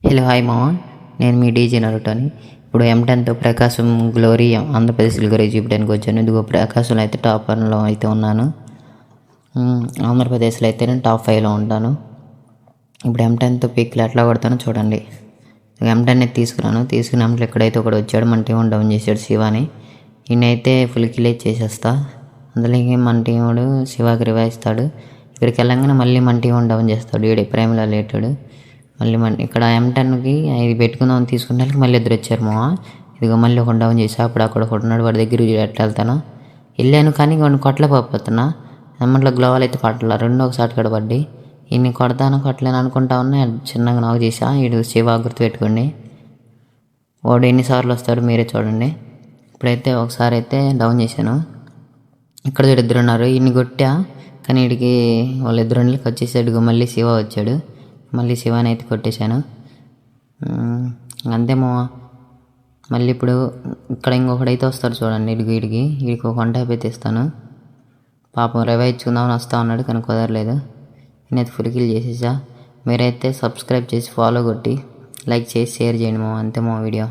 Hello hi మామ, నేను మీ DJ నరుటని. ఇప్పుడు M10తో ప్రకాశం గ్లోరీ ఆంధ్రప్రదేశ్ గ్లోరీ చూపించడానికి వచ్చాను. ఇదిగో ప్రకాశంలో అయితే టాప్ 1లో అయితే ఉన్నాను. ఆంధ్రప్రదేశ్లో అయితే నేను టాప్ 5లో ఉంటాను. ఇప్పుడు M10తో పిక్లు ఎట్లా కొడతానో చూడండి. M10 తీసుకుని M10 ఎక్కడైతే ఒకడు వచ్చాడు, మన టీం డౌన్ చేశాడు శివాని. ఈయనైతే ఫుల్ కిల్ చేసేస్తా. అందులోకి మన టీముడు శివాకి రివైవ్ ఇస్తాడు. ఇక్కడికి వెళ్ళంగానే మళ్ళీ మన టీం డౌన్ చేస్తాడు. ఈడే ప్రేమలో లేటాడు. మళ్ళీ ఇక్కడ M10కి ఇది పెట్టుకుందామని తీసుకుంటే మళ్ళీ ఇద్దరు వచ్చారు మామ. ఇదిగో మళ్ళీ ఒక డౌన్ చేసి అప్పుడు అక్కడ ఒకడున్నాడు, వాడి దగ్గర ఎట్లా వెళ్తాను వెళ్ళాను. కానీ వాడిని కొట్టలేకపోతున్నా. ఎమ్మట్లో గ్లోవల్ అయితే కొట్టలే. రెండో ఒకసారి కూడా పడ్డి ఇన్ని కొట్టలేను అనుకుంటా ఉన్నా. చిన్నగా నాకు చేసా. వీడు శివ గుర్తుపెట్టుకోండి. వాడు ఎన్నిసార్లు వస్తాడు మీరే చూడండి. ఇప్పుడైతే ఒకసారి అయితే డౌన్ చేశాను. ఇక్కడ ఇద్దరు ఉన్నారు. ఇన్ని కొట్టా కానీ వీడికి వాళ్ళిద్దరు వచ్చేసాడు. మళ్ళీ శివ వచ్చాడు. మళ్ళీ శివాని అయితే కొట్టేశాను. అంతే మామ. మళ్ళీ ఇప్పుడు ఇక్కడ ఇంకొకడైతే వస్తాడు చూడండి. వీడికి ఒక వంట అయితే ఇస్తాను. పాపం రివైవ్ ఇచ్చుకుందామని వస్తా ఉన్నాడు కానీ కుదరలేదు. నేనైతే ఫుల్ కిల్ చేసేసా. మీరైతే సబ్స్క్రైబ్ చేసి ఫాలో కొట్టి లైక్ చేసి షేర్ చేయండి మామ. అంతే మా వీడియో.